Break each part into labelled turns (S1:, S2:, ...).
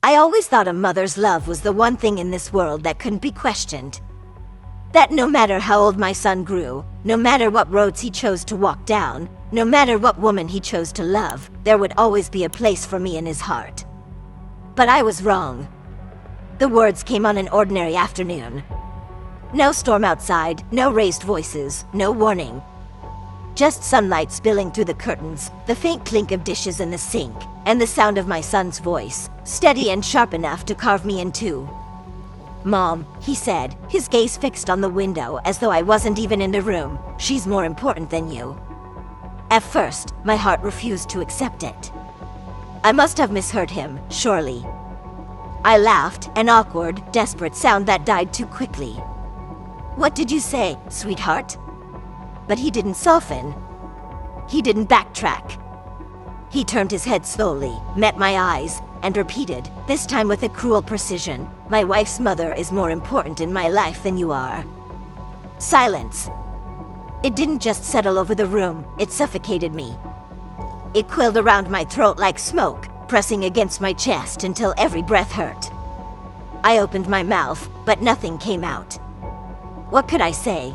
S1: I always thought a mother's love was the one thing in this world that couldn't be questioned. That no matter how old my son grew, no matter what roads he chose to walk down, no matter what woman he chose to love, there would always be a place for me in his heart. But I was wrong. The words came on an ordinary afternoon. No storm outside, no raised voices, no warning. Just sunlight spilling through the curtains, the faint clink of dishes in the sink, and the sound of my son's voice, steady and sharp enough to carve me in two. "Mom," he said, his gaze fixed on the window as though I wasn't even in the room, "she's more important than you." At first, my heart refused to accept it. I must have misheard him, surely. I laughed, an awkward, desperate sound that died too quickly. "What did you say, sweetheart?" But he didn't soften. He didn't backtrack. He turned his head slowly, met my eyes, and repeated, this time with a cruel precision, "My wife's mother is more important in my life than you are." Silence. It didn't just settle over the room, it suffocated me. It quilled around my throat like smoke, pressing against my chest until every breath hurt. I opened my mouth, but nothing came out. What could I say?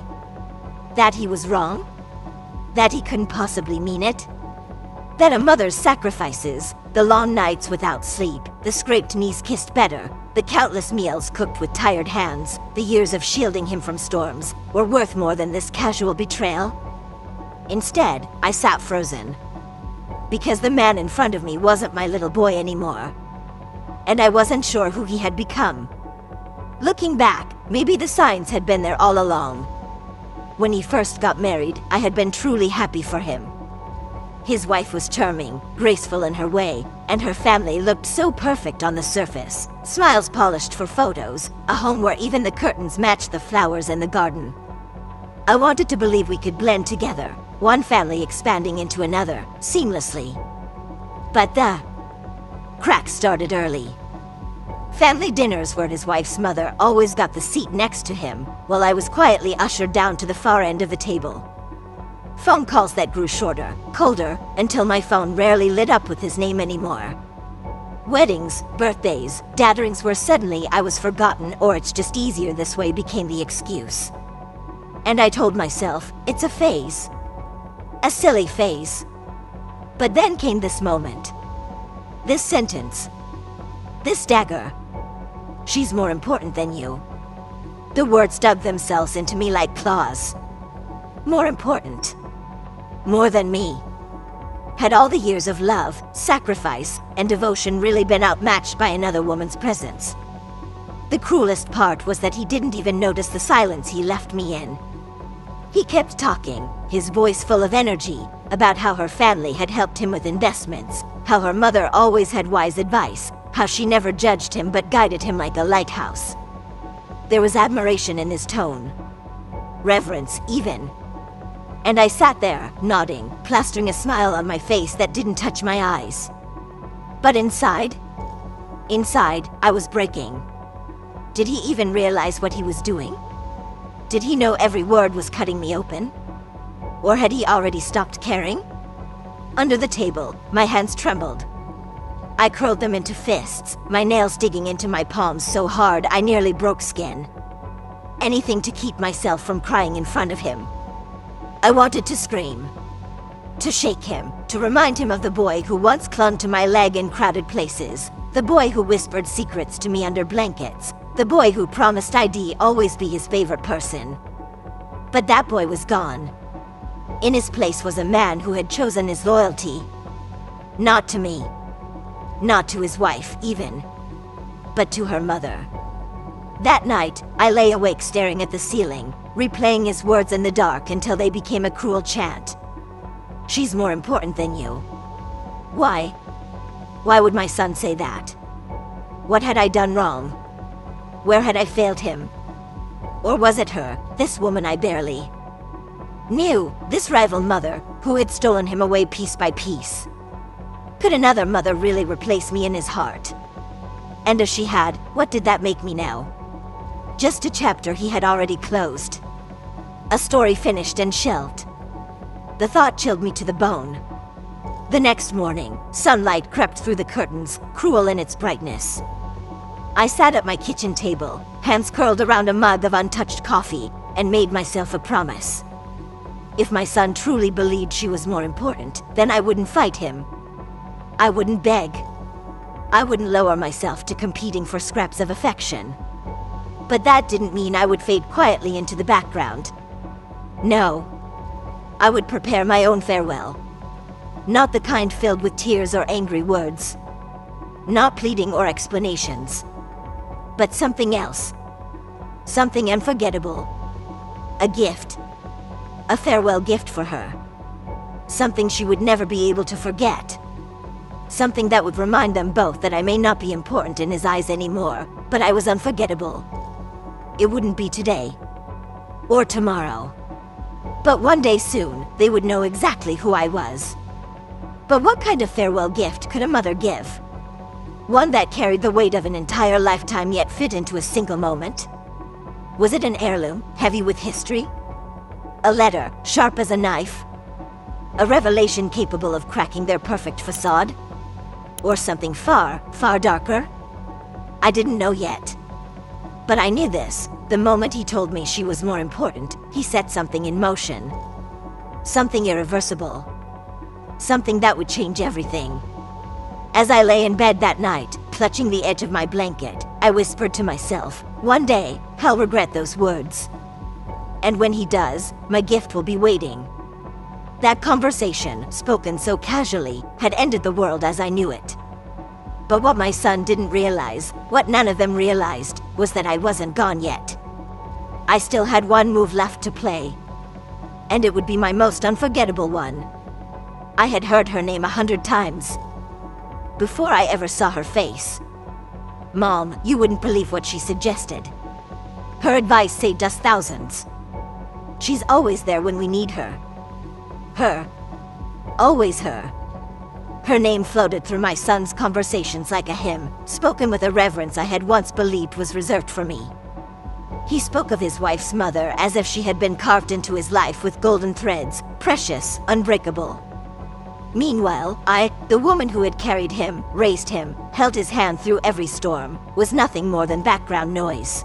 S1: That he was wrong? That he couldn't possibly mean it? That a mother's sacrifices, the long nights without sleep, the scraped knees kissed better, the countless meals cooked with tired hands, the years of shielding him from storms, were worth more than this casual betrayal? Instead, I sat frozen. Because the man in front of me wasn't my little boy anymore. And I wasn't sure who he had become. Looking back, maybe the signs had been there all along. When he first got married, I had been truly happy for him. His wife was charming, graceful in her way, and her family looked so perfect on the surface. Smiles polished for photos, a home where even the curtains matched the flowers in the garden. I wanted to believe we could blend together, one family expanding into another, seamlessly. But the cracks started early. Family dinners where his wife's mother always got the seat next to him, while I was quietly ushered down to the far end of the table. Phone calls that grew shorter, colder, until my phone rarely lit up with his name anymore. Weddings, birthdays, gatherings where suddenly I was forgotten or it's just easier this way became the excuse. And I told myself, it's a phase. A silly phase. But then came this moment. This sentence. This dagger. "She's more important than you." The words dug themselves into me like claws. More important. More than me. Had all the years of love, sacrifice, and devotion really been outmatched by another woman's presence? The cruelest part was that he didn't even notice the silence he left me in. He kept talking, his voice full of energy, about how her family had helped him with investments, how her mother always had wise advice, how she never judged him but guided him like a lighthouse. There was admiration in his tone. Reverence, even. And I sat there, nodding, plastering a smile on my face that didn't touch my eyes. But inside, I was breaking. Did he even realize what he was doing? Did he know every word was cutting me open? Or had he already stopped caring? Under the table, my hands trembled. I curled them into fists, my nails digging into my palms so hard I nearly broke skin. Anything to keep myself from crying in front of him. I wanted to scream. To shake him, to remind him of the boy who once clung to my leg in crowded places, the boy who whispered secrets to me under blankets, the boy who promised I'd always be his favorite person. But that boy was gone. In his place was a man who had chosen his loyalty. Not to me. Not to his wife, even. But to her mother. That night, I lay awake staring at the ceiling, replaying his words in the dark until they became a cruel chant. "She's more important than you." Why? Why would my son say that? What had I done wrong? Where had I failed him? Or was it her, this woman I barely knew, this rival mother, who had stolen him away piece by piece? Could another mother really replace me in his heart? And if she had, what did that make me now? Just a chapter he had already closed. A story finished and shelved. The thought chilled me to the bone. The next morning, sunlight crept through the curtains, cruel in its brightness. I sat at my kitchen table, hands curled around a mug of untouched coffee, and made myself a promise. If my son truly believed she was more important, then I wouldn't fight him. I wouldn't beg. I wouldn't lower myself to competing for scraps of affection. But that didn't mean I would fade quietly into the background. No. I would prepare my own farewell. Not the kind filled with tears or angry words. Not pleading or explanations. But something else. Something unforgettable. A gift. A farewell gift for her. Something she would never be able to forget. Something that would remind them both that I may not be important in his eyes anymore, but I was unforgettable. It wouldn't be today. Or tomorrow. But one day soon, they would know exactly who I was. But what kind of farewell gift could a mother give? One that carried the weight of an entire lifetime yet fit into a single moment? Was it an heirloom, heavy with history? A letter, sharp as a knife? A revelation capable of cracking their perfect facade? Or something far, far darker? I didn't know yet. But I knew this. The moment he told me she was more important, he set something in motion. Something irreversible. Something that would change everything. As I lay in bed that night, clutching the edge of my blanket, I whispered to myself, one day, he'll regret those words. And when he does, my gift will be waiting. That conversation, spoken so casually, had ended the world as I knew it. But what my son didn't realize, what none of them realized, was that I wasn't gone yet. I still had one move left to play. And it would be my most unforgettable one. I had heard her name 100 times. Before I ever saw her face. Mom, you wouldn't believe what she suggested. Her advice saved us thousands. She's always there when we need her. Her. Always her. Her name floated through my son's conversations like a hymn, spoken with a reverence I had once believed was reserved for me. He spoke of his wife's mother as if she had been carved into his life with golden threads, precious, unbreakable. Meanwhile, I, the woman who had carried him, raised him, held his hand through every storm, was nothing more than background noise.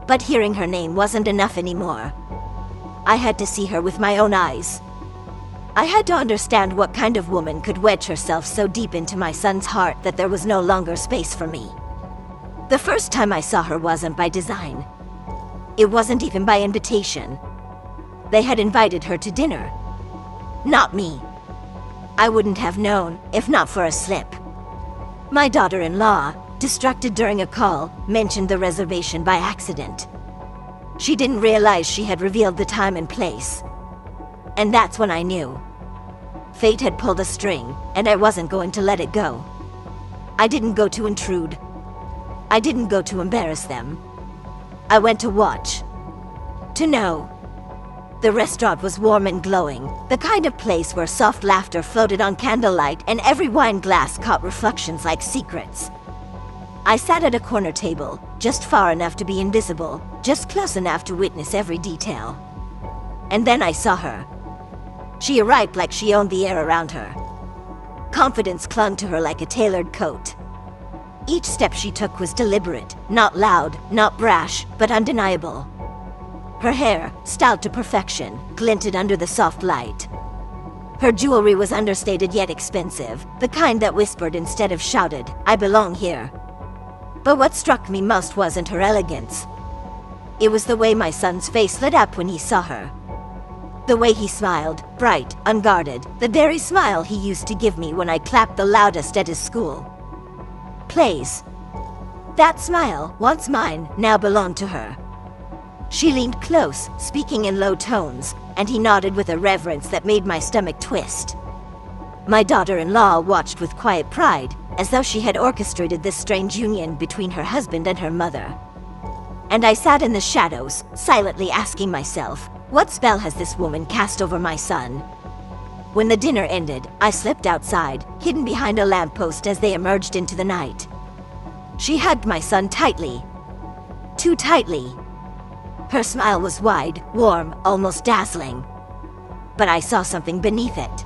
S1: But hearing her name wasn't enough anymore. I had to see her with my own eyes. I had to understand what kind of woman could wedge herself so deep into my son's heart that there was no longer space for me. The first time I saw her wasn't by design. It wasn't even by invitation. They had invited her to dinner. Not me. I wouldn't have known, if not for a slip. My daughter-in-law, distracted during a call, mentioned the reservation by accident. She didn't realize she had revealed the time and place. And that's when I knew. Fate had pulled a string, and I wasn't going to let it go. I didn't go to intrude. I didn't go to embarrass them. I went to watch. To know. The restaurant was warm and glowing, the kind of place where soft laughter floated on candlelight and every wine glass caught reflections like secrets. I sat at a corner table, just far enough to be invisible, just close enough to witness every detail. And then I saw her. She arrived like she owned the air around her. Confidence clung to her like a tailored coat. Each step she took was deliberate, not loud, not brash, but undeniable. Her hair, styled to perfection, glinted under the soft light. Her jewelry was understated yet expensive, the kind that whispered instead of shouted, "I belong here." But what struck me most wasn't her elegance. It was the way my son's face lit up when he saw her. The way he smiled, bright, unguarded, the very smile he used to give me when I clapped the loudest at his school. Plays. That smile, once mine, now belonged to her. She leaned close, speaking in low tones, and he nodded with a reverence that made my stomach twist. My daughter-in-law watched with quiet pride, as though she had orchestrated this strange union between her husband and her mother. And I sat in the shadows, silently asking myself, what spell has this woman cast over my son? When the dinner ended, I slipped outside, hidden behind a lamppost as they emerged into the night. She hugged my son tightly. Too tightly. Her smile was wide, warm, almost dazzling. But I saw something beneath it.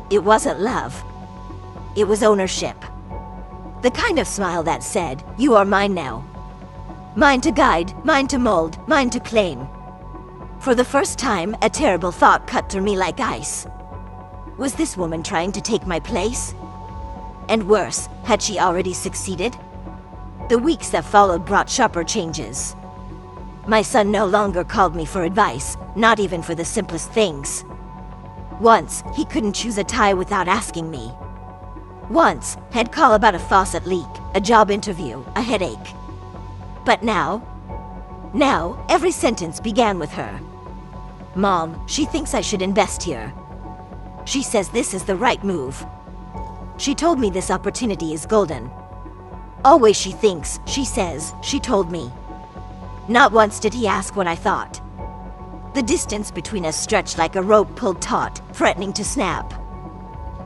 S1: It wasn't love. It was ownership. The kind of smile that said, "You are mine now. Mine to guide, mine to mold, mine to claim." For the first time, a terrible thought cut through me like ice. Was this woman trying to take my place? And worse, had she already succeeded? The weeks that followed brought sharper changes. My son no longer called me for advice, not even for the simplest things. Once, he couldn't choose a tie without asking me. Once, he'd call about a faucet leak, a job interview, a headache. But now, every sentence began with her. "Mom, she thinks I should invest here. She says this is the right move. She told me this opportunity is golden. Always she thinks, she says, she told me." Not once did he ask what I thought. The distance between us stretched like a rope pulled taut, threatening to snap.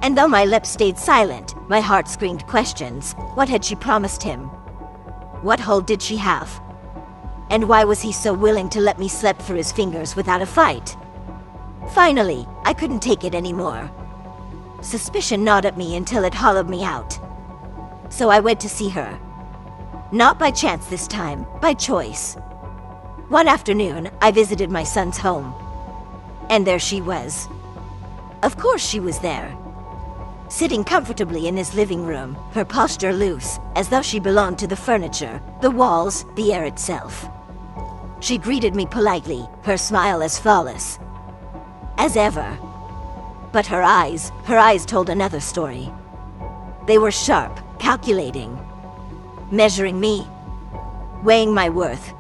S1: And though my lips stayed silent, my heart screamed questions. What had she promised him? What hold did she have? And why was he so willing to let me slip through his fingers without a fight? Finally, I couldn't take it anymore. Suspicion gnawed at me until it hollowed me out. So I went to see her. Not by chance this time, by choice. One afternoon, I visited my son's home. And there she was. Of course she was there. Sitting comfortably in his living room, her posture loose, as though she belonged to the furniture, the walls, the air itself. She greeted me politely, her smile as flawless as ever. But her eyes told another story. They were sharp, calculating, measuring me, weighing my worth.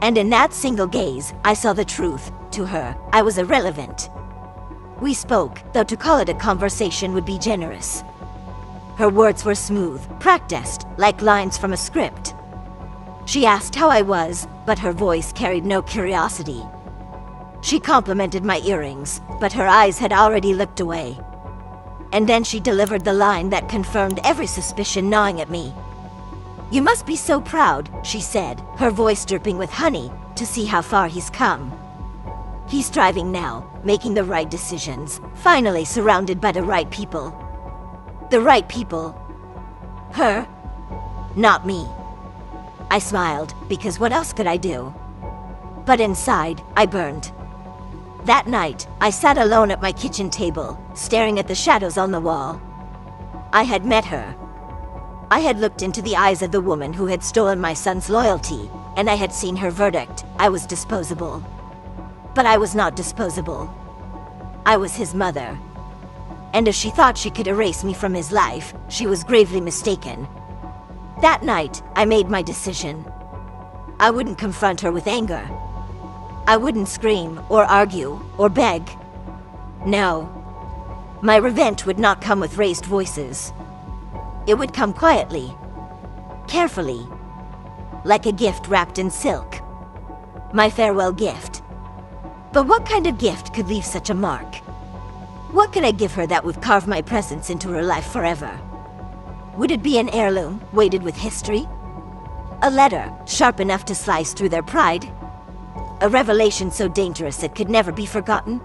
S1: And in that single gaze, I saw the truth. To her, I was irrelevant. We spoke, though to call it a conversation would be generous. Her words were smooth, practiced, like lines from a script. She asked how I was, but her voice carried no curiosity. She complimented my earrings, but her eyes had already looked away. And then she delivered the line that confirmed every suspicion gnawing at me. "You must be so proud," she said, her voice dripping with honey, "to see how far he's come. He's thriving now, making the right decisions, finally surrounded by the right people." The right people. Her. Not me. I smiled, because what else could I do? But inside, I burned. That night, I sat alone at my kitchen table, staring at the shadows on the wall. I had met her. I had looked into the eyes of the woman who had stolen my son's loyalty, and I had seen her verdict. I was disposable. But I was not disposable. I was his mother. And if she thought she could erase me from his life, she was gravely mistaken. That night, I made my decision. I wouldn't confront her with anger. I wouldn't scream, or argue, or beg. No. My revenge would not come with raised voices. It would come quietly, carefully, like a gift wrapped in silk. My farewell gift. But what kind of gift could leave such a mark? What could I give her that would carve my presence into her life forever? Would it be an heirloom, weighted with history? A letter, sharp enough to slice through their pride? A revelation so dangerous it could never be forgotten?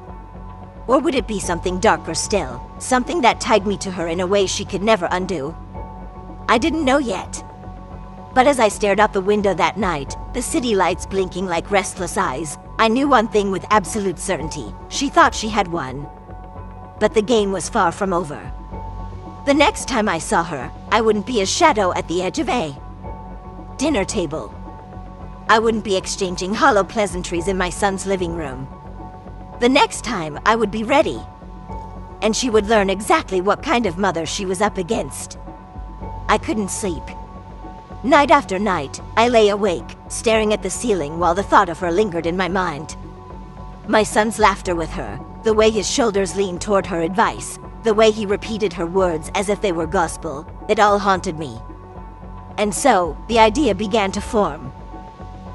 S1: Or would it be something darker still, something that tied me to her in a way she could never undo? I didn't know yet. But as I stared out the window that night, the city lights blinking like restless eyes, I knew one thing with absolute certainty. She thought she had won. But the game was far from over. The next time I saw her, I wouldn't be a shadow at the edge of a dinner table. I wouldn't be exchanging hollow pleasantries in my son's living room. The next time, I would be ready. And she would learn exactly what kind of mother she was up against. I couldn't sleep. Night after night, I lay awake, staring at the ceiling while the thought of her lingered in my mind. My son's laughter with her, the way his shoulders leaned toward her advice, the way he repeated her words as if they were gospel, it all haunted me. And so, the idea began to form.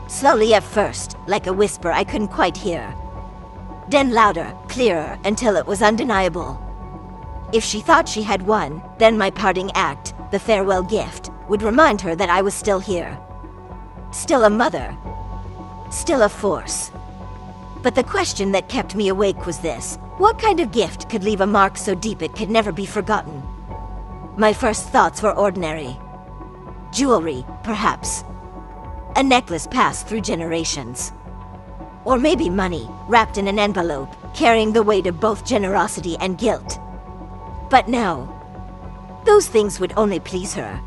S1: Slowly at first, like a whisper I couldn't quite hear. Then louder, clearer, until it was undeniable. If she thought she had won, then my parting act, the farewell gift, would remind her that I was still here. Still a mother. Still a force. But the question that kept me awake was this: what kind of gift could leave a mark so deep it could never be forgotten? My first thoughts were ordinary. Jewelry, perhaps. A necklace passed through generations. Or maybe money, wrapped in an envelope, carrying the weight of both generosity and guilt. But no. Those things would only please her.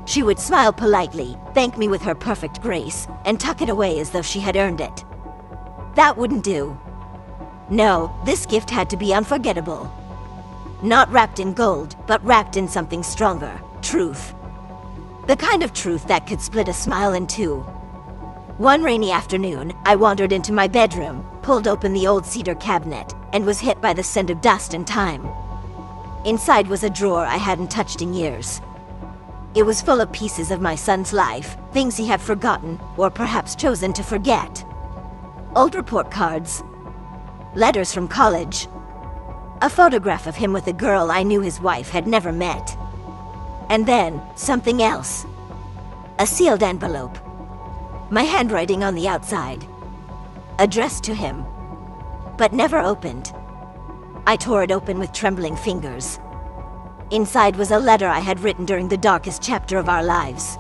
S1: She would smile politely, thank me with her perfect grace, and tuck it away as though she had earned it. That wouldn't do. No, this gift had to be unforgettable. Not wrapped in gold, but wrapped in something stronger, truth. The kind of truth that could split a smile in two. One rainy afternoon, I wandered into my bedroom, pulled open the old cedar cabinet, and was hit by the scent of dust and time. Inside was a drawer I hadn't touched in years. It was full of pieces of my son's life, things he had forgotten, or perhaps chosen to forget. Old report cards. Letters from college. A photograph of him with a girl I knew his wife had never met. And then, something else. A sealed envelope. My handwriting on the outside. Addressed to him. But never opened. I tore it open with trembling fingers. Inside was a letter I had written during the darkest chapter of our lives.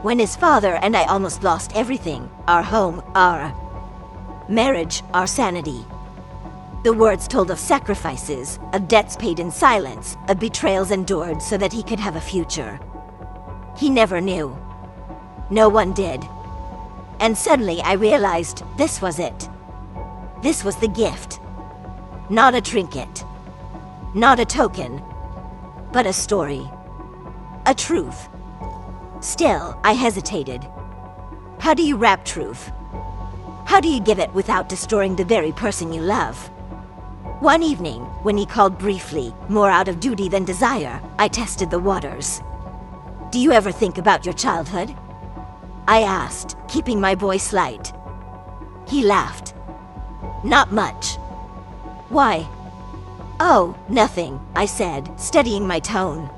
S1: When his father and I almost lost everything, our home, our marriage, our sanity. The words told of sacrifices, of debts paid in silence, of betrayals endured so that he could have a future. He never knew. No one did. And suddenly I realized this was it. This was the gift. Not a trinket. Not a token. But a story. A truth. Still, I hesitated. How do you wrap truth? How do you give it without destroying the very person you love? One evening, when he called briefly, more out of duty than desire, I tested the waters. Do you ever think about your childhood? I asked, keeping my voice light. He laughed. Not much. Why? Oh, nothing, I said, steadying my tone.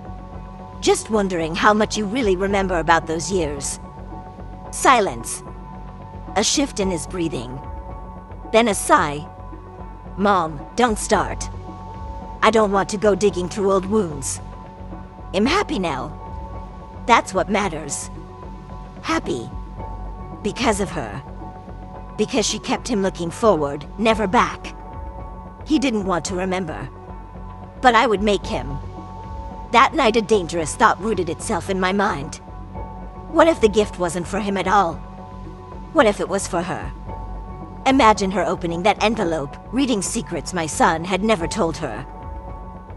S1: Just wondering how much you really remember about those years. Silence. A shift in his breathing. Then a sigh. Mom, don't start. I don't want to go digging through old wounds. I'm happy now. That's what matters. Happy. Because of her. Because she kept him looking forward, never back. He didn't want to remember. But I would make him. That night a dangerous thought rooted itself in my mind. What if the gift wasn't for him at all? What if it was for her? Imagine her opening that envelope, reading secrets my son had never told her.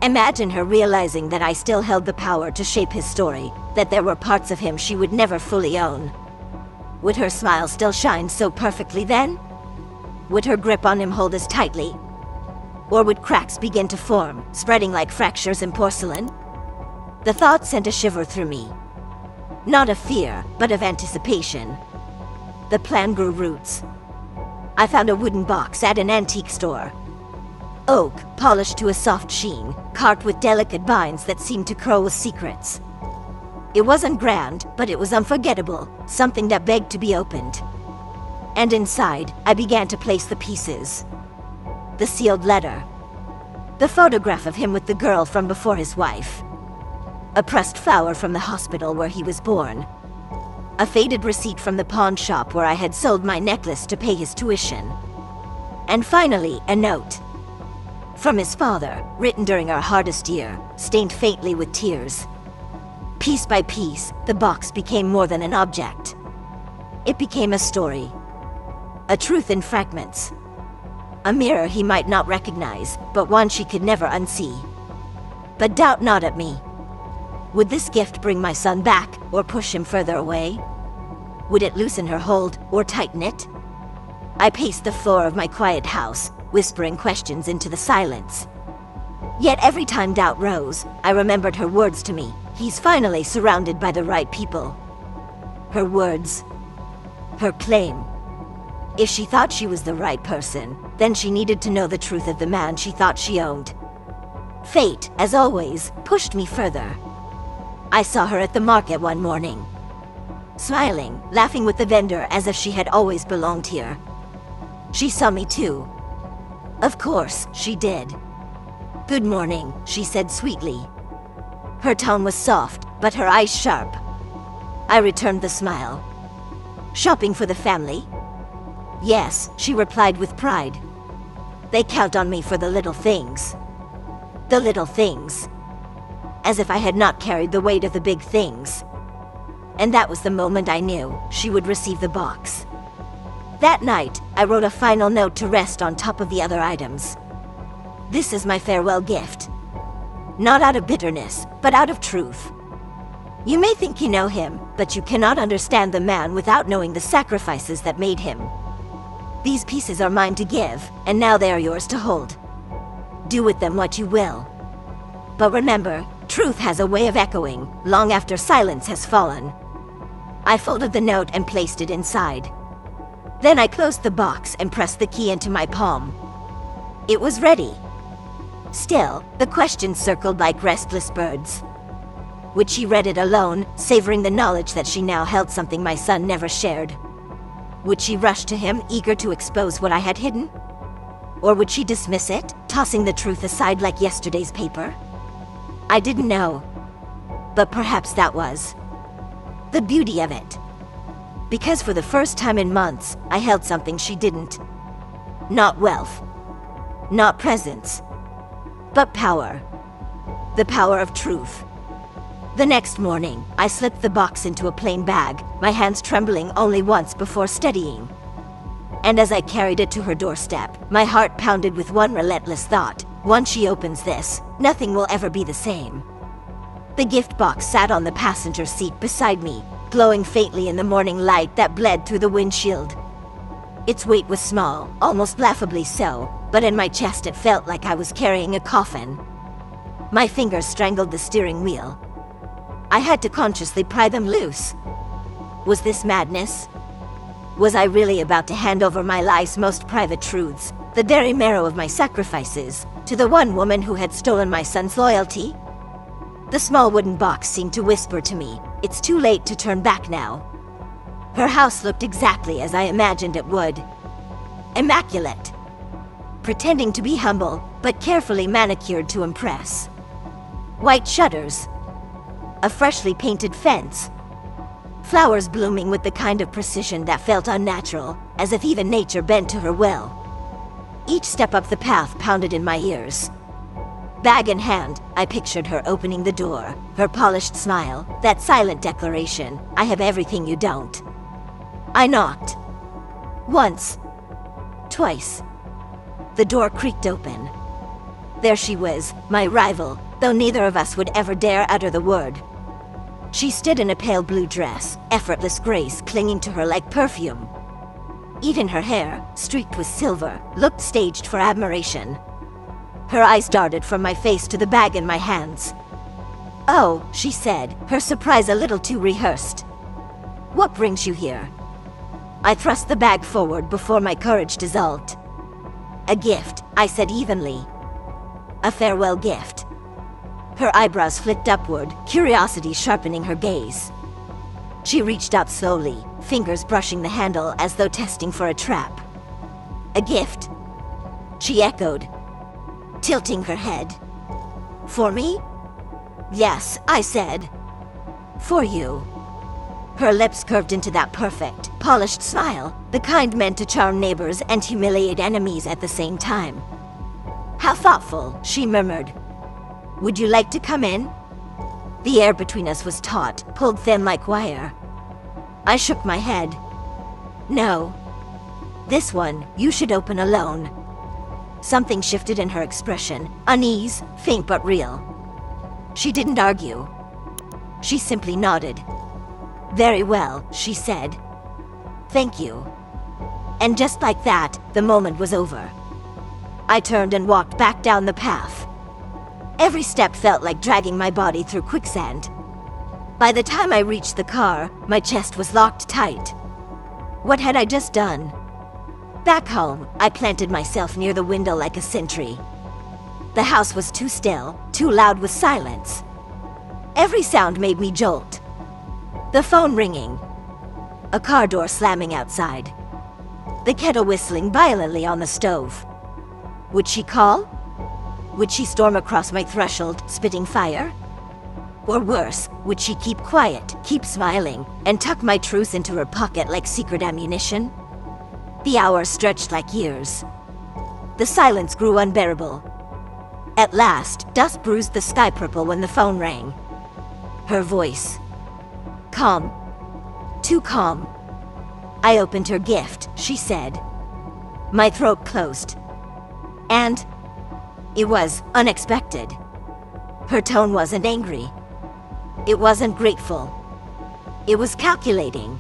S1: Imagine her realizing that I still held the power to shape his story, that there were parts of him she would never fully own. Would her smile still shine so perfectly then? Would her grip on him hold as tightly? Or would cracks begin to form, spreading like fractures in porcelain? The thought sent a shiver through me. Not of fear, but of anticipation. The plan grew roots. I found a wooden box at an antique store. Oak, polished to a soft sheen, carved with delicate vines that seemed to crow with secrets. It wasn't grand, but it was unforgettable, something that begged to be opened. And inside, I began to place the pieces. The sealed letter. The photograph of him with the girl from before his wife. A pressed flower from the hospital where he was born. A faded receipt from the pawn shop where I had sold my necklace to pay his tuition. And finally, a note. From his father, written during our hardest year, stained faintly with tears. Piece by piece, the box became more than an object. It became a story. A truth in fragments. A mirror he might not recognize, but one she could never unsee. But doubt not at me. Would this gift bring my son back, or push him further away? Would it loosen her hold, or tighten it? I paced the floor of my quiet house, whispering questions into the silence. Yet every time doubt rose, I remembered her words to me. He's finally surrounded by the right people. Her words. Her claim. If she thought she was the right person, then she needed to know the truth of the man she thought she owned. Fate, as always, pushed me further. I saw her at the market one morning. Smiling, laughing with the vendor as if she had always belonged here. She saw me too. Of course, she did. Good morning, she said sweetly. Her tone was soft, but her eyes sharp. I returned the smile. "Shopping for the family?" "Yes," she replied with pride. "They count on me for the little things." The little things. As if I had not carried the weight of the big things. And that was the moment I knew she would receive the box. That night, I wrote a final note to rest on top of the other items. "This is my farewell gift. Not out of bitterness, but out of truth." You may think you know him, but you cannot understand the man without knowing the sacrifices that made him. These pieces are mine to give, and now they are yours to hold. Do with them what you will. But remember, truth has a way of echoing, long after silence has fallen. I folded the note and placed it inside. Then I closed the box and pressed the key into my palm. It was ready. Still, the questions circled like restless birds. Would she read it alone, savoring the knowledge that she now held something my son never shared? Would she rush to him, eager to expose what I had hidden? Or would she dismiss it, tossing the truth aside like yesterday's paper? I didn't know. But perhaps that was the beauty of it. Because for the first time in months, I held something she didn't. Not wealth. Not presence. But power. The power of truth. The next morning, I slipped the box into a plain bag, my hands trembling only once before steadying. And as I carried it to her doorstep, my heart pounded with one relentless thought. Once she opens this, nothing will ever be the same. The gift box sat on the passenger seat beside me, glowing faintly in the morning light that bled through the windshield. Its weight was small, almost laughably so, but in my chest it felt like I was carrying a coffin. My fingers strangled the steering wheel. I had to consciously pry them loose. Was this madness? Was I really about to hand over my life's most private truths, the very marrow of my sacrifices, to the one woman who had stolen my son's loyalty? The small wooden box seemed to whisper to me, "It's too late to turn back now." Her house looked exactly as I imagined it would. Immaculate. Pretending to be humble, but carefully manicured to impress. White shutters. A freshly painted fence. Flowers blooming with the kind of precision that felt unnatural, as if even nature bent to her will. Each step up the path pounded in my ears. Bag in hand, I pictured her opening the door, her polished smile, that silent declaration, "I have everything you don't." I knocked. Once. Twice. The door creaked open. There she was, my rival, though neither of us would ever dare utter the word. She stood in a pale blue dress, effortless grace clinging to her like perfume. Even her hair, streaked with silver, looked staged for admiration. Her eyes darted from my face to the bag in my hands. "Oh," she said, her surprise a little too rehearsed. "What brings you here?" I thrust the bag forward before my courage dissolved. "A gift," I said evenly. "A farewell gift." Her eyebrows flicked upward, curiosity sharpening her gaze. She reached out slowly, fingers brushing the handle as though testing for a trap. "A gift?" she echoed, tilting her head. "For me?" "Yes," I said. "For you." Her lips curved into that perfect, polished smile, the kind meant to charm neighbors and humiliate enemies at the same time. "How thoughtful," she murmured. "Would you like to come in?" The air between us was taut, pulled thin like wire. I shook my head. "No. This one, you should open alone." Something shifted in her expression, unease, faint but real. She didn't argue. She simply nodded. "Very well," she said. "Thank you." And just like that, the moment was over. I turned and walked back down the path. Every step felt like dragging my body through quicksand. By the time I reached the car, my chest was locked tight. What had I just done? Back home, I planted myself near the window like a sentry. The house was too still, too loud with silence. Every sound made me jolt. The phone ringing. A car door slamming outside. The kettle whistling violently on the stove. Would she call? Would she storm across my threshold, spitting fire? Or worse, would she keep quiet, keep smiling, and tuck my truths into her pocket like secret ammunition? The hours stretched like years. The silence grew unbearable. At last, dust bruised the sky purple when the phone rang. Her voice. Calm. Too calm. I opened her gift, she said. My throat closed. And it was unexpected. Her tone wasn't angry. It wasn't grateful. It was calculating.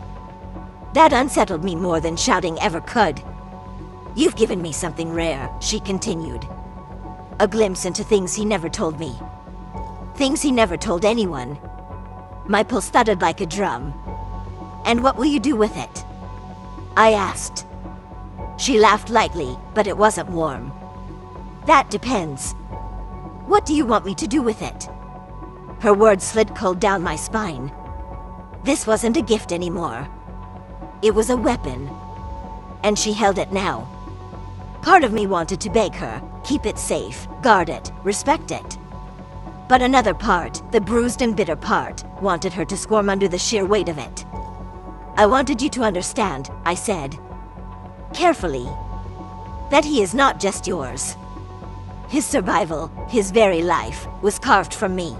S1: That unsettled me more than shouting ever could. You've given me something rare, she continued. A glimpse into things he never told me. Things he never told anyone. My pulse thudded like a drum. And what will you do with it? I asked. She laughed lightly, but it wasn't warm. That depends. What do you want me to do with it? Her words slid cold down my spine. This wasn't a gift anymore. It was a weapon. And she held it now. Part of me wanted to beg her, keep it safe, guard it, respect it. But another part, the bruised and bitter part, wanted her to squirm under the sheer weight of it. I wanted you to understand, I said. Carefully. That he is not just yours. His survival, his very life, was carved from me.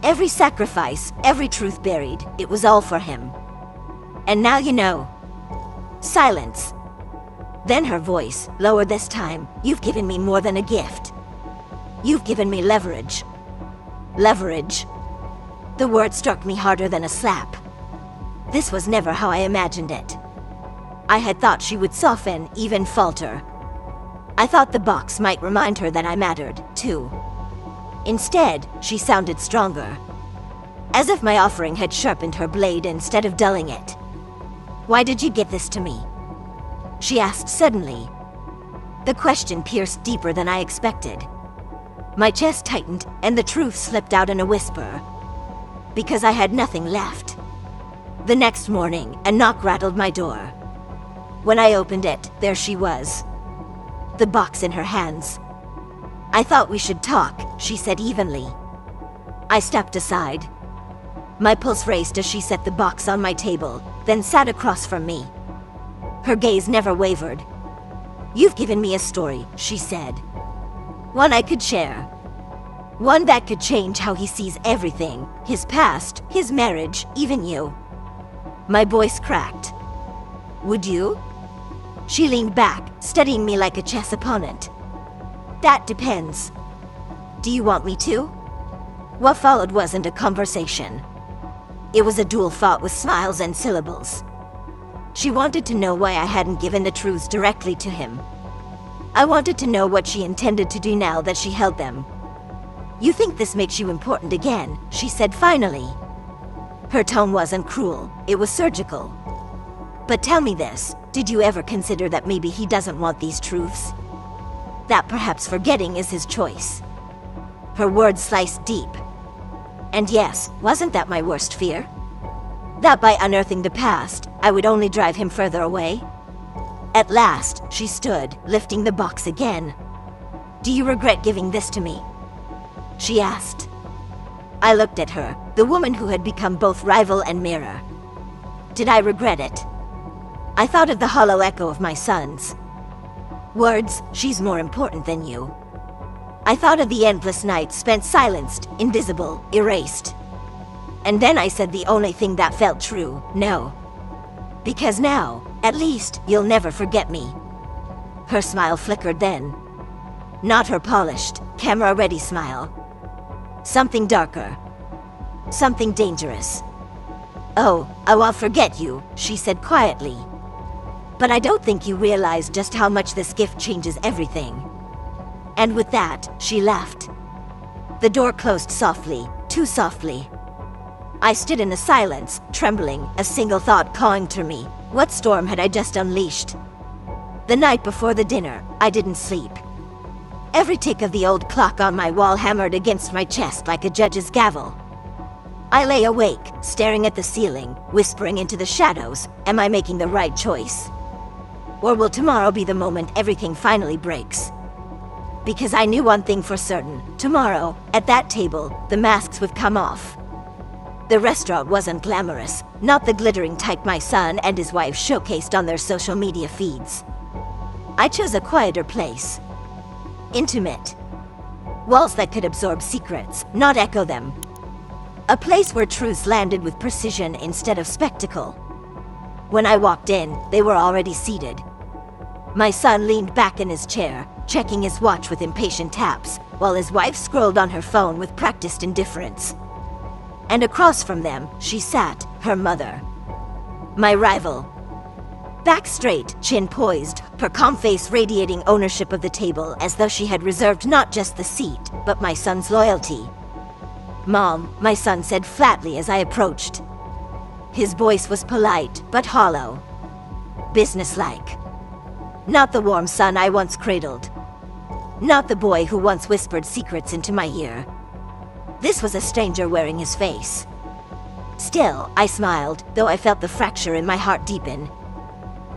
S1: Every sacrifice, every truth buried, it was all for him. And now you know. Silence. Then her voice, lower this time, you've given me more than a gift. You've given me leverage. Leverage. The word struck me harder than a slap. This was never how I imagined it. I had thought she would soften, even falter. I thought the box might remind her that I mattered, too. Instead, she sounded stronger. As if my offering had sharpened her blade instead of dulling it. Why did you give this to me? She asked suddenly. The question pierced deeper than I expected. My chest tightened, and the truth slipped out in a whisper. Because I had nothing left. The next morning, a knock rattled my door. When I opened it, there she was. The box in her hands. I thought we should talk, she said evenly. I stepped aside. My pulse raced as she set the box on my table, then sat across from me. Her gaze never wavered. You've given me a story, she said. One I could share. One that could change how he sees everything, his past, his marriage, even you. My voice cracked. Would you? She leaned back, studying me like a chess opponent. That depends. Do you want me to? What followed wasn't a conversation. It was a duel fought with smiles and syllables. She wanted to know why I hadn't given the truths directly to him. I wanted to know what she intended to do now that she held them. You think this makes you important again, she said finally. Her tone wasn't cruel, it was surgical. But tell me this, did you ever consider that maybe he doesn't want these truths? That perhaps forgetting is his choice. Her words sliced deep. And yes, wasn't that my worst fear? That by unearthing the past, I would only drive him further away? At last, she stood, lifting the box again. Do you regret giving this to me? She asked. I looked at her, the woman who had become both rival and mirror. Did I regret it? I thought of the hollow echo of my son's words, she's more important than you. I thought of the endless nights spent silenced, invisible, erased. And then I said the only thing that felt true, no. Because now, at least, you'll never forget me. Her smile flickered then. Not her polished, camera-ready smile. Something darker. Something dangerous. Oh, I won't forget you, she said quietly. But I don't think you realize just how much this gift changes everything. And with that, she left. The door closed softly, too softly. I stood in the silence, trembling, a single thought cawing to me. What storm had I just unleashed? The night before the dinner, I didn't sleep. Every tick of the old clock on my wall hammered against my chest like a judge's gavel. I lay awake, staring at the ceiling, whispering into the shadows, am I making the right choice? Or will tomorrow be the moment everything finally breaks? Because I knew one thing for certain. Tomorrow, at that table, the masks would come off. The restaurant wasn't glamorous, not the glittering type my son and his wife showcased on their social media feeds. I chose a quieter place. Intimate. Walls that could absorb secrets, not echo them. A place where truths landed with precision instead of spectacle. When I walked in, they were already seated. My son leaned back in his chair, checking his watch with impatient taps, while his wife scrolled on her phone with practiced indifference. And across from them, she sat, her mother. My rival. Back straight, chin poised, her calm face radiating ownership of the table as though she had reserved not just the seat, but my son's loyalty. "Mom," my son said flatly as I approached. His voice was polite, but hollow. Businesslike. Not the warm son I once cradled. Not the boy who once whispered secrets into my ear. This was a stranger wearing his face. Still, I smiled, though I felt the fracture in my heart deepen.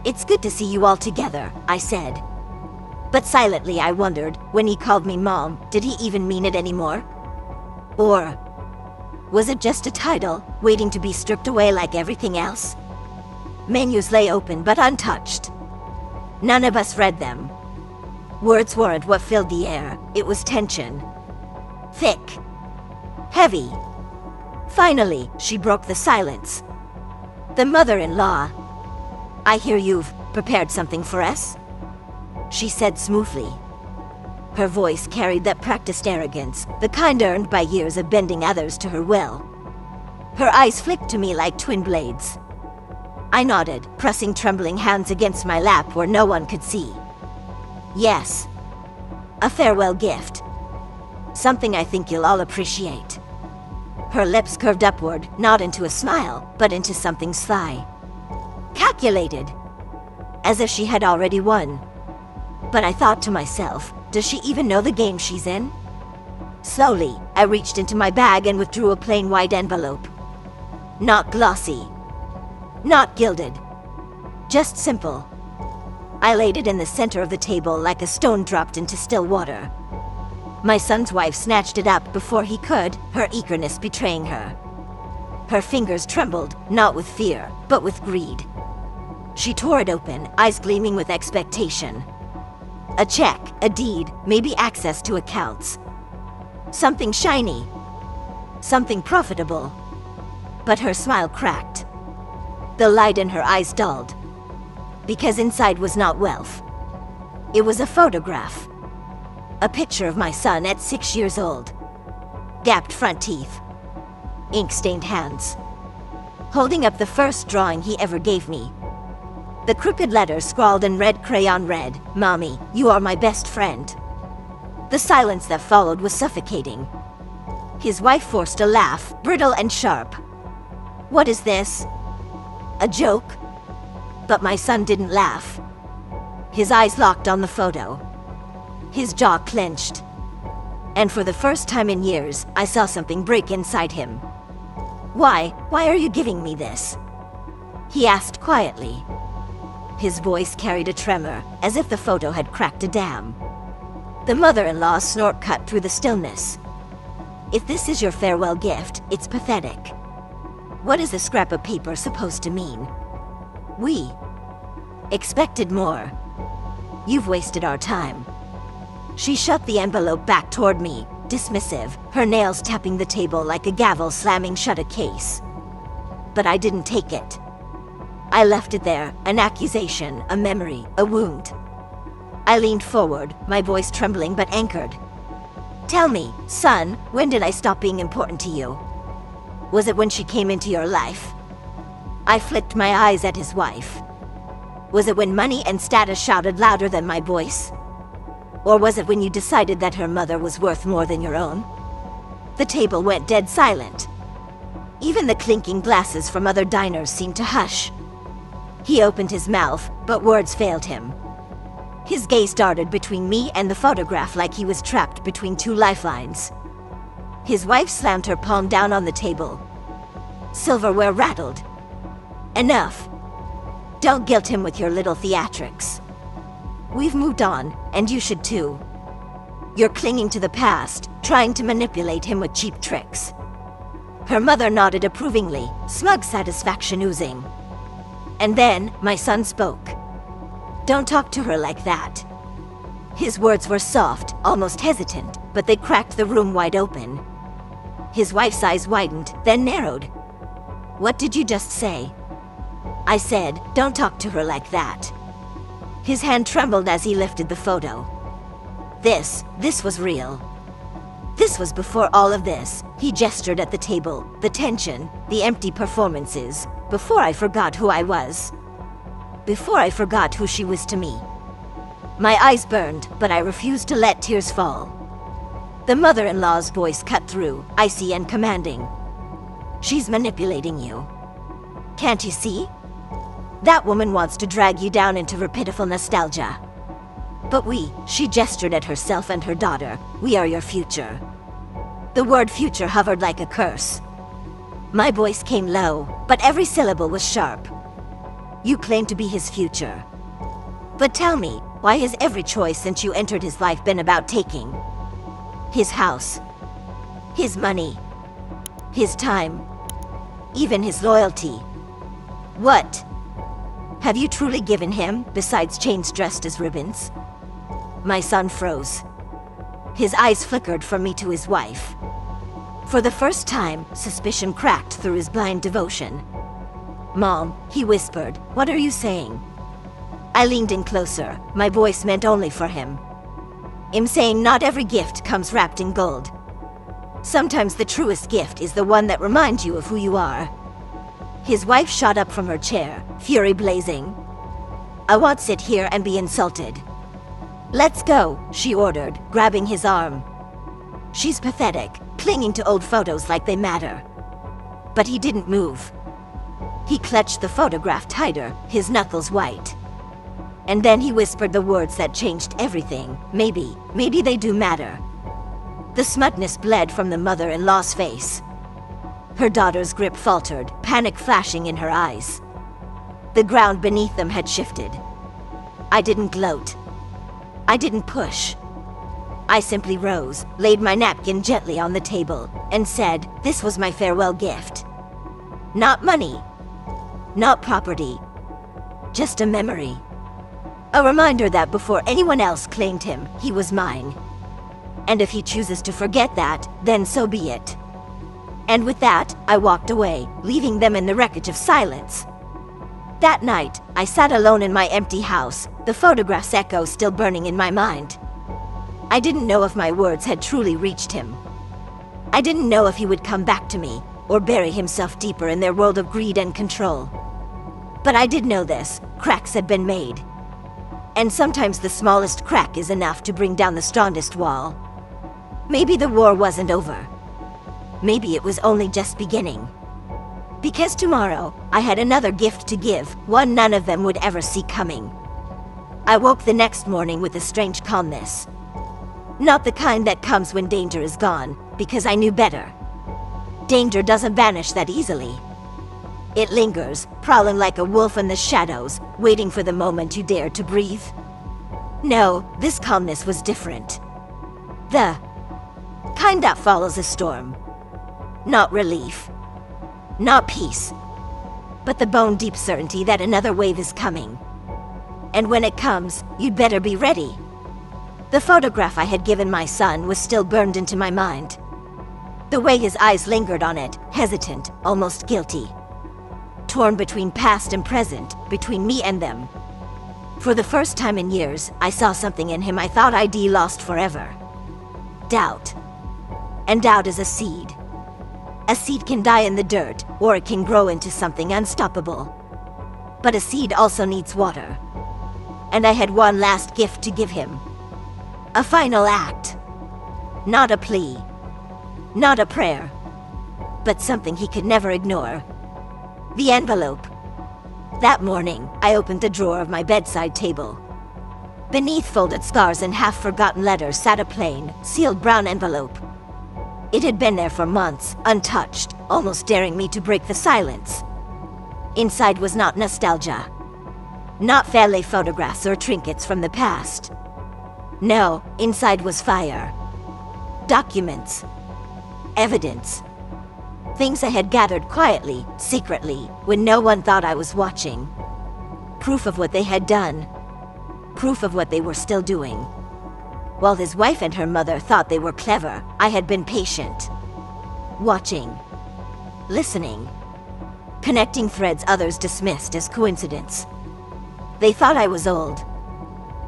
S1: "It's good to see you all together," I said. But silently I wondered, when he called me Mom, did he even mean it anymore? Or was it just a title, waiting to be stripped away like everything else? Menus lay open but untouched. None of us read them. Words weren't what filled the air, it was tension. Thick. Heavy. Finally, she broke the silence. "The mother-in-law. I hear you've prepared something for us?" she said smoothly. Her voice carried that practiced arrogance, the kind earned by years of bending others to her will. Her eyes flicked to me like twin blades. I nodded, pressing trembling hands against my lap where no one could see. "Yes. A farewell gift. Something I think you'll all appreciate." Her lips curved upward, not into a smile, but into something sly. Calculated. As if she had already won. But I thought to myself, does she even know the game she's in? Slowly, I reached into my bag and withdrew a plain white envelope. Not glossy. Not gilded. Just simple. I laid it in the center of the table like a stone dropped into still water. My son's wife snatched it up before he could, her eagerness betraying her. Her fingers trembled, not with fear, but with greed. She tore it open, eyes gleaming with expectation. A check, a deed, maybe access to accounts. Something shiny. Something profitable. But her smile cracked. The light in her eyes dulled. Because inside was not wealth. It was a photograph. A picture of my son at 6 years old. Gapped front teeth. Ink-stained hands. Holding up the first drawing he ever gave me. The crooked letters scrawled in red crayon read, "Mommy, you are my best friend." The silence that followed was suffocating. His wife forced a laugh, brittle and sharp. "What is this? A joke?" But my son didn't laugh. His eyes locked on the photo. His jaw clenched. And for the first time in years, I saw something break inside him. Why are you giving me this?" he asked quietly. His voice carried a tremor, as if the photo had cracked a dam. The mother-in-law's snort cut through the stillness. "If this is your farewell gift, it's pathetic. What is a scrap of paper supposed to mean? We expected more. You've wasted our time." She shut the envelope back toward me, dismissive, her nails tapping the table like a gavel slamming shut a case. But I didn't take it. I left it there, an accusation, a memory, a wound. I leaned forward, my voice trembling but anchored. "Tell me, son, when did I stop being important to you? Was it when she came into your life?" I flicked my eyes at his wife. Was it when money and status shouted louder than my voice? Or was it when you decided that her mother was worth more than your own? The table went dead silent. Even the clinking glasses from other diners seemed to hush. He opened his mouth, but words failed him. His gaze darted between me and the photograph like he was trapped between two lifelines. His wife slammed her palm down on the table. Silverware rattled. "Enough. Don't guilt him with your little theatrics. We've moved on, and you should too." You're clinging to the past, trying to manipulate him with cheap tricks." Her mother nodded approvingly, smug satisfaction oozing. And then, my son spoke. "Don't talk to her like that." His words were soft, almost hesitant, but they cracked the room wide open. His wife's eyes widened, then narrowed. "What did you just say?" I said, "Don't talk to her like that." His hand trembled as he lifted the photo. This was real. This was before all of this. He gestured at the table, the tension, the empty performances, before I forgot who I was. Before I forgot who she was to me. My eyes burned, but I refused to let tears fall. The mother-in-law's voice cut through, icy and commanding. "She's manipulating you. Can't you see? That woman wants to drag you down into her pitiful nostalgia. But she gestured at herself and her daughter, we are your future." The word future hovered like a curse. My voice came low, but every syllable was sharp. "You claim to be his future. But tell me, why has every choice since you entered his life been about taking? His house, his money, his time, even his loyalty. What have you truly given him, besides chains dressed as ribbons?" My son froze. His eyes flickered from me to his wife. For the first time, suspicion cracked through his blind devotion. "Mom," he whispered, "what are you saying?" I leaned in closer, my voice meant only for him. "I'm saying not every gift comes wrapped in gold. Sometimes the truest gift is the one that reminds you of who you are." His wife shot up from her chair, fury blazing. "I won't sit here and be insulted." "Let's go," she ordered, grabbing his arm. She's pathetic, clinging to old photos like they matter. But he didn't move. He clutched the photograph tighter, his knuckles white. And then he whispered the words that changed everything. Maybe they do matter." The smugness bled from the mother-in-law's face. Her daughter's grip faltered, panic flashing in her eyes. The ground beneath them had shifted. I didn't gloat. I didn't push. I simply rose, laid my napkin gently on the table, and said, this was my farewell gift. Not money. Not property. Just a memory. A reminder that before anyone else claimed him, he was mine. And if he chooses to forget that, then so be it. And with that, I walked away, leaving them in the wreckage of silence. That night, I sat alone in my empty house, the photograph's echo still burning in my mind. I didn't know if my words had truly reached him. I didn't know if he would come back to me, or bury himself deeper in their world of greed and control. But I did know this, cracks had been made. And sometimes the smallest crack is enough to bring down the strongest wall. Maybe the war wasn't over. Maybe it was only just beginning. Because tomorrow, I had another gift to give, one none of them would ever see coming. I woke the next morning with a strange calmness. Not the kind that comes when danger is gone, because I knew better. Danger doesn't vanish that easily. It lingers, prowling like a wolf in the shadows, waiting for the moment you dare to breathe. No, this calmness was different. The kind that follows a storm. Not relief. Not peace. But the bone-deep certainty that another wave is coming. And when it comes, you'd better be ready. The photograph I had given my son was still burned into my mind. The way his eyes lingered on it, hesitant, almost guilty. Torn between past and present, between me and them. For the first time in years, I saw something in him I thought I'd lost forever. Doubt. And doubt is a seed. A seed can die in the dirt, or it can grow into something unstoppable. But a seed also needs water. And I had one last gift to give him. A final act. Not a plea. Not a prayer. But something he could never ignore. The envelope. That morning, I opened the drawer of my bedside table. Beneath folded scars and half-forgotten letters sat a plain, sealed brown envelope. It had been there for months, untouched, almost daring me to break the silence. Inside was not nostalgia. Not family photographs or trinkets from the past. No, inside was fire. Documents. Evidence. Things I had gathered quietly, secretly, when no one thought I was watching. Proof of what they had done. Proof of what they were still doing. While his wife and her mother thought they were clever, I had been patient. Watching. Listening. Connecting threads others dismissed as coincidence. They thought I was old.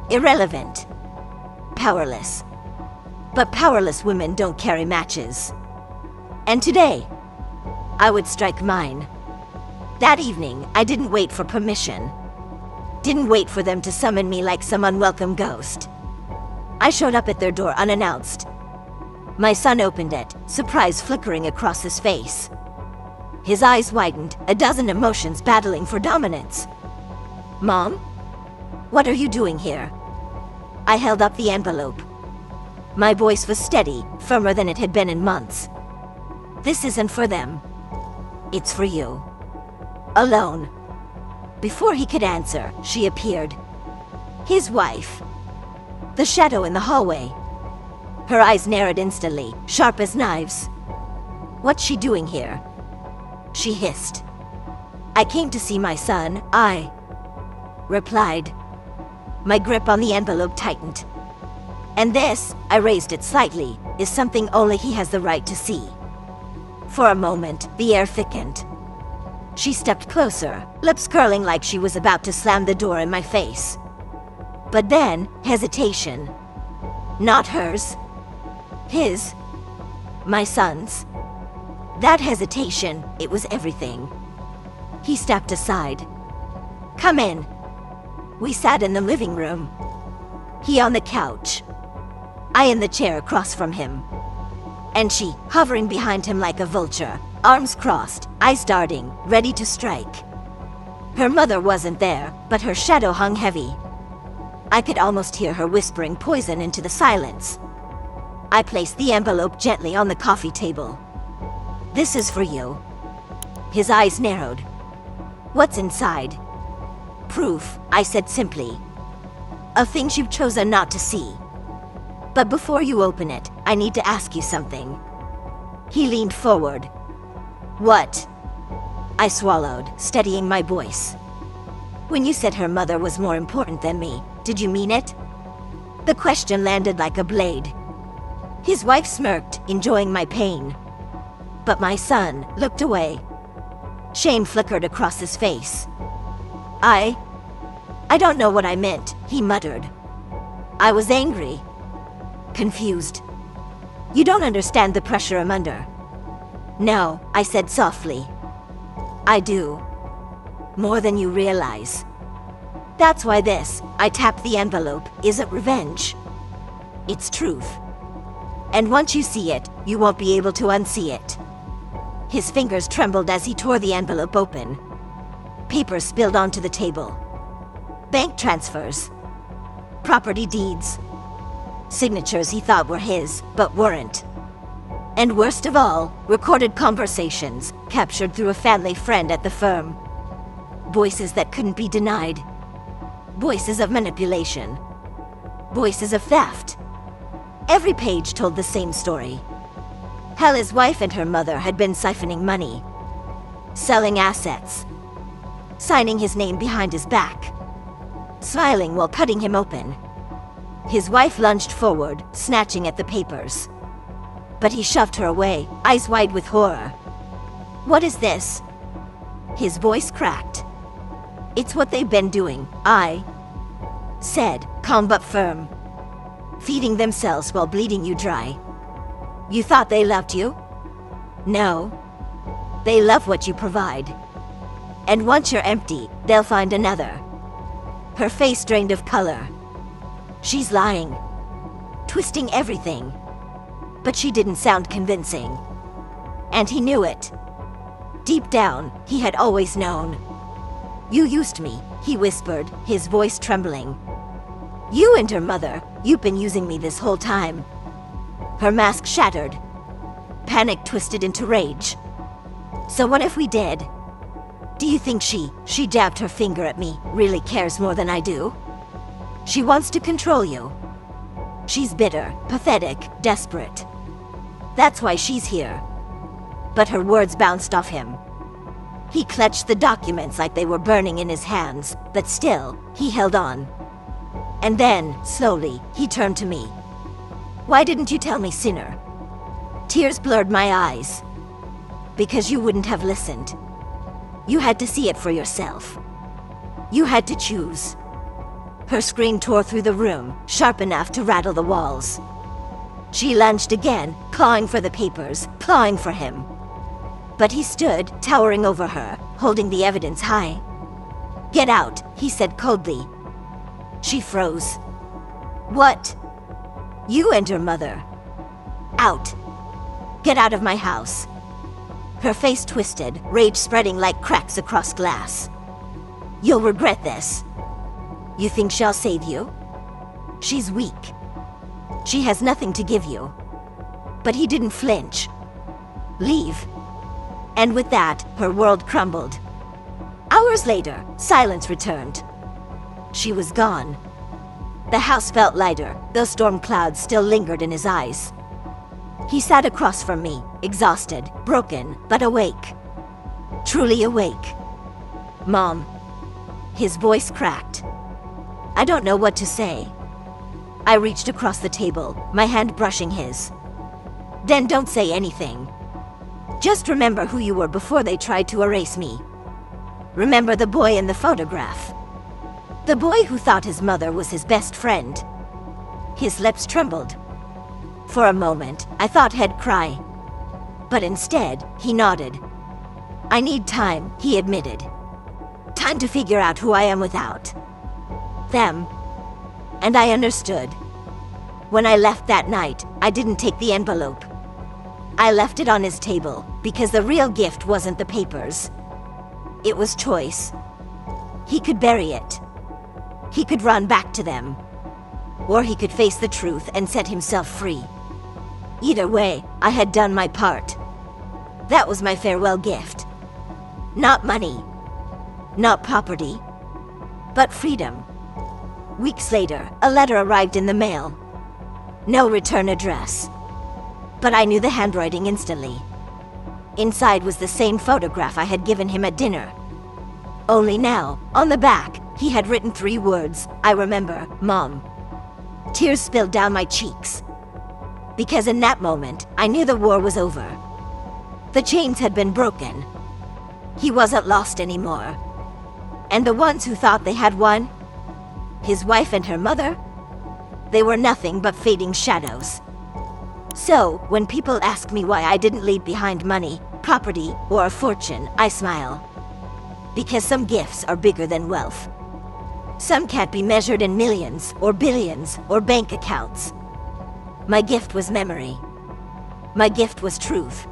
S1: Irrelevant. Powerless. But powerless women don't carry matches. And today, I would strike mine. That evening, I didn't wait for permission. Didn't wait for them to summon me like some unwelcome ghost. I showed up at their door unannounced. My son opened it, surprise flickering across his face. His eyes widened, a dozen emotions battling for dominance. Mom? What are you doing here? I held up the envelope. My voice was steady, firmer than it had been in months. This isn't for them. It's for you. Alone. Before he could answer, she appeared. His wife. The shadow in the hallway. Her eyes narrowed instantly, sharp as knives. What's she doing here? She hissed. I came to see my son, I replied. My grip on the envelope tightened. And this, I raised it slightly, is something only he has the right to see. For a moment, the air thickened. She stepped closer, lips curling like she was about to slam the door in my face. But then, hesitation. Not hers. His. My son's. That hesitation, it was everything. He stepped aside. Come in. We sat in the living room. He on the couch. I in the chair across from him. And she, hovering behind him like a vulture, arms crossed, eyes darting, ready to strike. Her mother wasn't there, but her shadow hung heavy. I could almost hear her whispering poison into the silence. I placed the envelope gently on the coffee table. This is for you. His eyes narrowed. What's inside? Proof, I said simply. Of things you've chosen not to see. But before you open it, I need to ask you something. He leaned forward. What? I swallowed, steadying my voice. When you said her mother was more important than me, did you mean it? The question landed like a blade. His wife smirked, enjoying my pain. But my son looked away. Shame flickered across his face. I don't know what I meant, he muttered. I was angry. Confused. You don't understand the pressure I'm under. No, I said softly. I do. More than you realize. That's why this, I tapped the envelope, isn't revenge. It's truth. And once you see it, you won't be able to unsee it. His fingers trembled as he tore the envelope open. Papers spilled onto the table. Bank transfers. Property deeds. Signatures he thought were his, but weren't. And worst of all, recorded conversations, captured through a family friend at the firm. Voices that couldn't be denied. Voices of manipulation. Voices of theft. Every page told the same story. How his wife and her mother had been siphoning money. Selling assets. Signing his name behind his back. Smiling while cutting him open. His wife lunged forward, snatching at the papers. But he shoved her away, eyes wide with horror. What is this? His voice cracked. It's what they've been doing, I said, calm but firm. Feeding themselves while bleeding you dry. You thought they loved you? No. They love what you provide. And once you're empty, they'll find another. Her face drained of color. She's lying. Twisting everything. But she didn't sound convincing. And he knew it. Deep down, he had always known. You used me, he whispered, his voice trembling. You and her mother, you've been using me this whole time. Her mask shattered. Panic twisted into rage. So what if we did? Do you think she jabbed her finger at me, really cares more than I do? She wants to control you. She's bitter, pathetic, desperate. That's why she's here. But her words bounced off him. He clutched the documents like they were burning in his hands, but still, he held on. And then, slowly, he turned to me. "Why didn't you tell me sooner?" Tears blurred my eyes. "Because you wouldn't have listened. You had to see it for yourself. You had to choose." Her scream tore through the room, sharp enough to rattle the walls. She lunged again, clawing for the papers, clawing for him. But he stood, towering over her, holding the evidence high. "Get out," he said coldly. She froze. "What?" "You and your mother. Out. Get out of my house." Her face twisted, rage spreading like cracks across glass. "You'll regret this. You think she'll save you? She's weak. She has nothing to give you." But he didn't flinch. "Leave." And with that, her world crumbled. Hours later, silence returned. She was gone. The house felt lighter, though storm clouds still lingered in his eyes. He sat across from me, exhausted, broken, but awake. Truly awake. "Mom." His voice cracked. I don't know what to say. I reached across the table, my hand brushing his. "Then don't say anything. Just remember who you were before they tried to erase me. Remember the boy in the photograph. The boy who thought his mother was his best friend." His lips trembled. For a moment, I thought he'd cry. But instead, he nodded. "I need time," he admitted. "Time to figure out who I am without them." And I understood. When I left that night, I didn't take the envelope. I left it on his table, because the real gift wasn't the papers. It was choice. He could bury it. He could run back to them. Or he could face the truth and set himself free. Either way, I had done my part. That was my farewell gift. Not money. Not property. But freedom. Weeks later, a letter arrived in the mail. No return address. But I knew the handwriting instantly. Inside was the same photograph I had given him at dinner. Only now, on the back, he had written 3 words, "I remember, Mom." Tears spilled down my cheeks. Because in that moment, I knew the war was over. The chains had been broken. He wasn't lost anymore. And the ones who thought they had won, his wife and her mother, they were nothing but fading shadows. So, when people ask me why I didn't leave behind money, property, or a fortune, I smile. Because some gifts are bigger than wealth. Some can't be measured in millions, or billions, or bank accounts. My gift was memory. My gift was truth.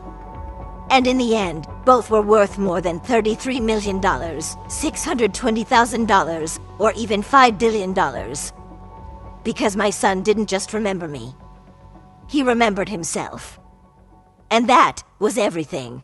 S1: And in the end, both were worth more than $33 million, $620,000, or even $5 billion. Because my son didn't just remember me. He remembered himself. And that was everything.